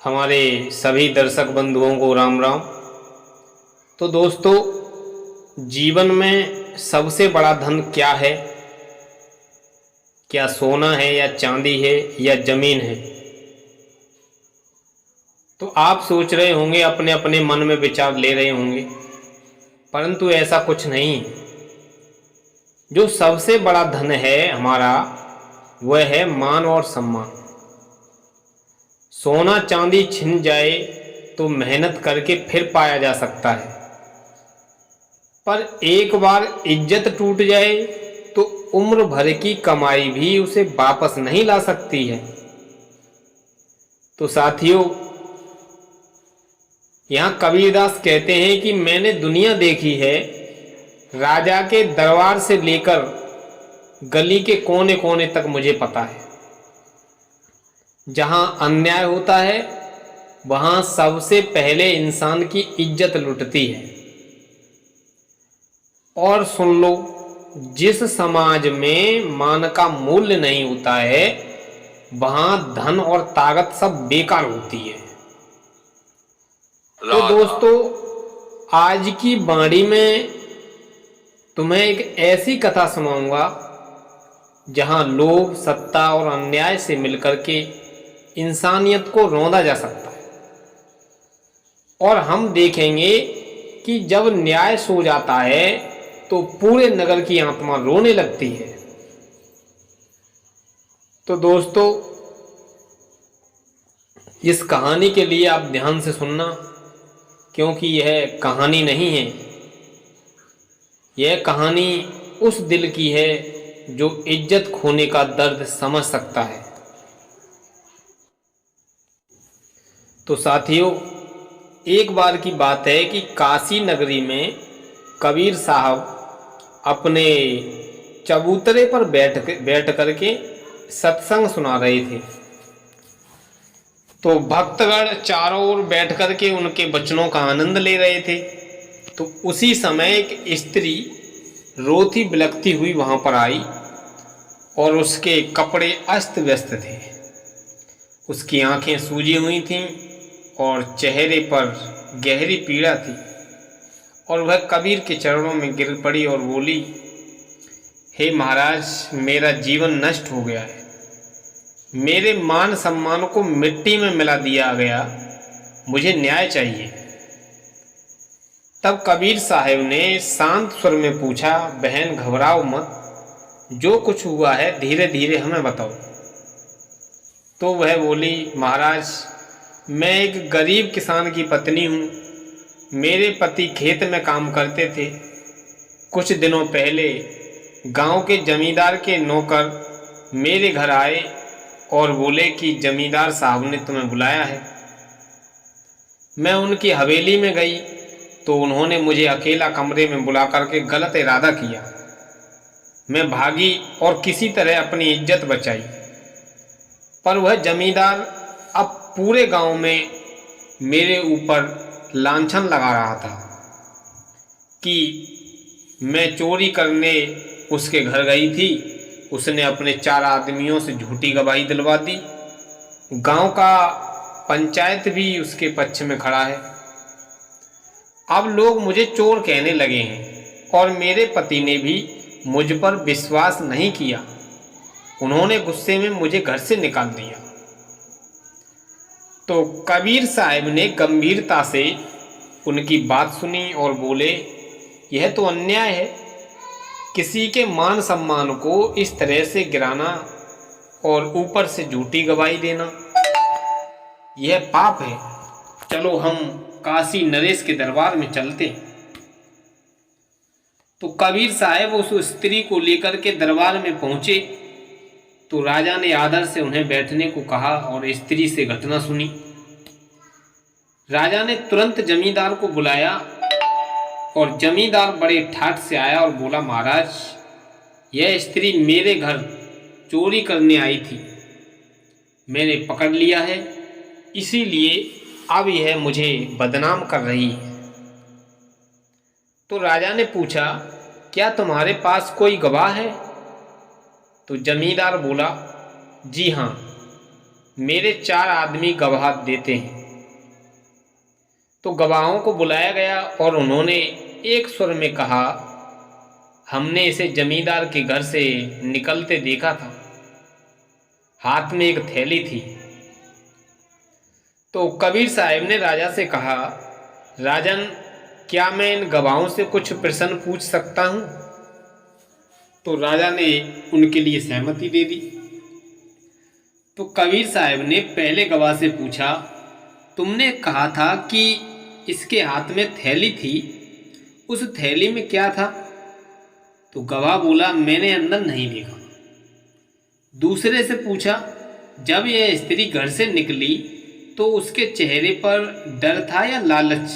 हमारे सभी दर्शक बंधुओं को राम राम। तो दोस्तों, जीवन में सबसे बड़ा धन क्या है? क्या सोना है या चांदी है या जमीन है? तो आप सोच रहे होंगे, अपने अपने मन में विचार ले रहे होंगे, परंतु ऐसा कुछ नहीं। जो सबसे बड़ा धन है हमारा, वह है मान और सम्मान। सोना चांदी छिन जाए तो मेहनत करके फिर पाया जा सकता है, पर एक बार इज्जत टूट जाए तो उम्र भर की कमाई भी उसे वापस नहीं ला सकती है। तो साथियों, यहाँ कबीरदास कहते हैं कि मैंने दुनिया देखी है, राजा के दरबार से लेकर गली के कोने कोने तक मुझे पता है। जहां अन्याय होता है वहां सबसे पहले इंसान की इज्जत लुटती है। और सुन लो, जिस समाज में मान का मूल्य नहीं होता है वहां धन और ताकत सब बेकार होती है। तो दोस्तों, आज की वाणी में तुम्हें एक ऐसी कथा सुनाऊंगा जहां लोभ, सत्ता और अन्याय से मिलकर के इंसानियत को रौंदा जा सकता है। और हम देखेंगे कि जब न्याय सो जाता है तो पूरे नगर की आत्मा रोने लगती है। तो दोस्तों, इस कहानी के लिए आप ध्यान से सुनना, क्योंकि यह कहानी नहीं है, यह कहानी उस दिल की है जो इज्जत खोने का दर्द समझ सकता है। तो साथियों, एक बार की बात है कि काशी नगरी में कबीर साहब अपने चबूतरे पर बैठ करके सत्संग सुना रहे थे। तो भक्तगण चारों ओर बैठ करके उनके वचनों का आनंद ले रहे थे। तो उसी समय एक स्त्री रोती बिलखती हुई वहां पर आई और उसके कपड़े अस्त व्यस्त थे। उसकी आंखें सूजी हुई थीं और चेहरे पर गहरी पीड़ा थी। और वह कबीर के चरणों में गिर पड़ी और बोली, हे महाराज, मेरा जीवन नष्ट हो गया है, मेरे मान सम्मान को मिट्टी में मिला दिया गया, मुझे न्याय चाहिए। तब कबीर साहब ने शांत स्वर में पूछा, बहन घबराओ मत, जो कुछ हुआ है धीरे धीरे हमें बताओ। तो वह बोली, महाराज, मैं एक गरीब किसान की पत्नी हूँ। मेरे पति खेत में काम करते थे। कुछ दिनों पहले गांव के जमींदार के नौकर मेरे घर आए और बोले कि जमींदार साहब ने तुम्हें बुलाया है। मैं उनकी हवेली में गई तो उन्होंने मुझे अकेला कमरे में बुला करके गलत इरादा किया। मैं भागी और किसी तरह अपनी इज्जत बचाई, पर वह जमींदार अब पूरे गांव में मेरे ऊपर लांछन लगा रहा था कि मैं चोरी करने उसके घर गई थी। उसने अपने 4 आदमियों से झूठी गवाही दिलवा दी। गांव का पंचायत भी उसके पक्ष में खड़ा है। अब लोग मुझे चोर कहने लगे हैं और मेरे पति ने भी मुझ पर विश्वास नहीं किया। उन्होंने गुस्से में मुझे घर से निकाल दिया। तो कबीर साहब ने गंभीरता से उनकी बात सुनी और बोले, यह तो अन्याय है, किसी के मान सम्मान को इस तरह से गिराना और ऊपर से झूठी गवाही देना, यह पाप है। चलो हम काशी नरेश के दरबार में चलते। तो कबीर साहब उस स्त्री को लेकर के दरबार में पहुंचे। तो राजा ने आदर से उन्हें बैठने को कहा और स्त्री से घटना सुनी। राजा ने तुरंत जमींदार को बुलाया और जमींदार बड़े ठाठ से आया और बोला, महाराज, यह स्त्री मेरे घर चोरी करने आई थी, मैंने पकड़ लिया है, इसीलिए अब यह मुझे बदनाम कर रही है। तो राजा ने पूछा, क्या तुम्हारे पास कोई गवाह है? तो जमींदार बोला, जी हाँ, मेरे 4 आदमी गवाह देते हैं। तो गवाहों को बुलाया गया और उन्होंने एक स्वर में कहा, हमने इसे जमींदार के घर से निकलते देखा था, हाथ में एक थैली थी। तो कबीर साहब ने राजा से कहा, राजन, क्या मैं इन गवाहों से कुछ प्रश्न पूछ सकता हूं? तो राजा ने उनके लिए सहमति दे दी। तो कबीर साहब ने पहले गवाह से पूछा, तुमने कहा था कि इसके हाथ में थैली थी, उस थैली में क्या था? तो गवाह बोला, मैंने अंदर नहीं देखा। दूसरे से पूछा, जब यह स्त्री घर से निकली तो उसके चेहरे पर डर था या लालच?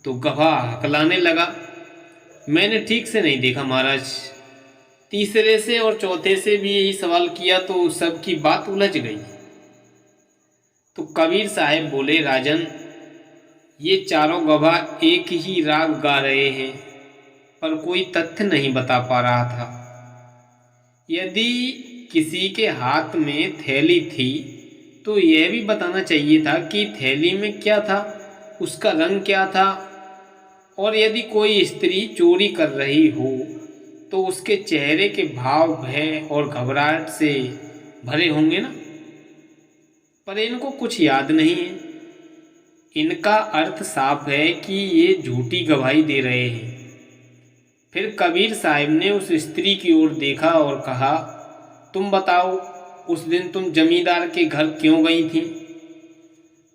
तो गवाह हकलाने लगा, मैंने ठीक से नहीं देखा महाराज। तीसरे से और चौथे से भी यही सवाल किया तो सबकी बात उलझ गई। तो कबीर साहब बोले, राजन, ये चारों गवाह एक ही राग गा रहे हैं पर कोई तथ्य नहीं बता पा रहा था। यदि किसी के हाथ में थैली थी तो यह भी बताना चाहिए था कि थैली में क्या था, उसका रंग क्या था, और यदि कोई स्त्री चोरी कर रही हो तो उसके चेहरे के भाव भय और घबराहट से भरे होंगे ना। पर इनको कुछ याद नहीं है। इनका अर्थ साफ है कि ये झूठी गवाही दे रहे हैं। फिर कबीर साहब ने उस स्त्री की ओर देखा और कहा, तुम बताओ, उस दिन तुम जमींदार के घर क्यों गई थी?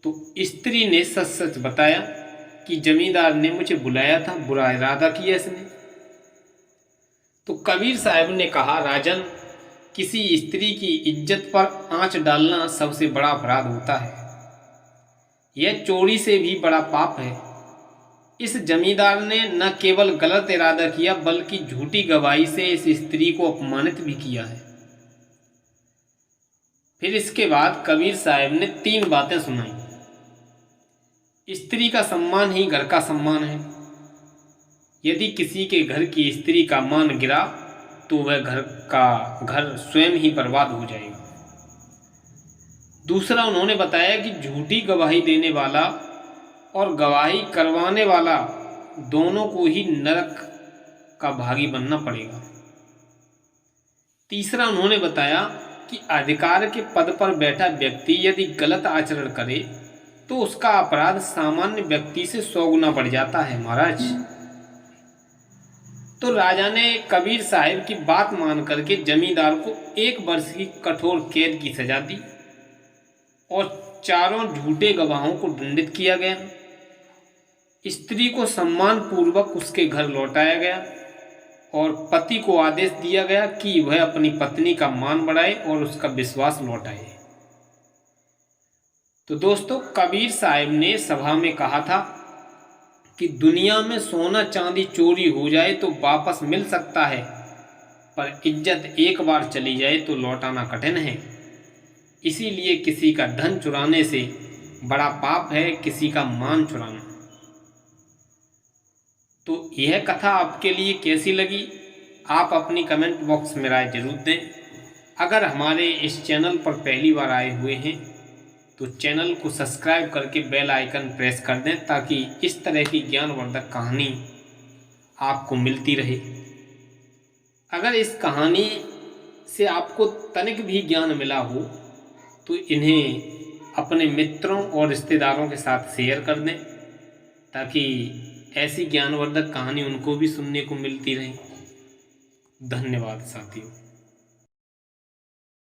तो स्त्री ने सच सच बताया कि जमींदार ने मुझे बुलाया था, बुरा इरादा किया इसने। तो कबीर साहब ने कहा, राजन, किसी स्त्री की इज्जत पर आंच डालना सबसे बड़ा अपराध होता है। यह चोरी से भी बड़ा पाप है। इस जमींदार ने न केवल गलत इरादा किया बल्कि झूठी गवाही से इस स्त्री को अपमानित भी किया है। फिर इसके बाद कबीर साहब ने 3 बातें सुनाई। स्त्री का सम्मान ही घर का सम्मान है। यदि किसी के घर की स्त्री का मान गिरा तो वह घर स्वयं ही बर्बाद हो जाएगा। दूसरा, उन्होंने बताया कि झूठी गवाही देने वाला और गवाही करवाने वाला दोनों को ही नरक का भागी बनना पड़ेगा। तीसरा, उन्होंने बताया कि अधिकार के पद पर बैठा व्यक्ति यदि गलत आचरण करे तो उसका अपराध सामान्य व्यक्ति से 100 गुना बढ़ जाता है महाराज। तो राजा ने कबीर साहब की बात मान करके जमींदार को 1 वर्ष की कठोर कैद की सजा दी और चारों झूठे गवाहों को दंडित किया गया। स्त्री को सम्मान पूर्वक उसके घर लौटाया गया और पति को आदेश दिया गया कि वह अपनी पत्नी का मान बढ़ाए और उसका विश्वास लौटाए। तो दोस्तों, कबीर साहब ने सभा में कहा था कि दुनिया में सोना चांदी चोरी हो जाए तो वापस मिल सकता है, पर इज्जत एक बार चली जाए तो लौटाना कठिन है। इसीलिए किसी का धन चुराने से बड़ा पाप है किसी का मान चुराना। तो यह कथा आपके लिए कैसी लगी, आप अपनी कमेंट बॉक्स में राय जरूर दें। अगर हमारे इस चैनल पर पहली बार आए हुए हैं तो चैनल को सब्सक्राइब करके बेल आइकन प्रेस कर दें ताकि इस तरह की ज्ञानवर्धक कहानी आपको मिलती रहे। अगर इस कहानी से आपको तनिक भी ज्ञान मिला हो तो इन्हें अपने मित्रों और रिश्तेदारों के साथ शेयर कर दें ताकि ऐसी ज्ञानवर्धक कहानी उनको भी सुनने को मिलती रहे। धन्यवाद साथियों।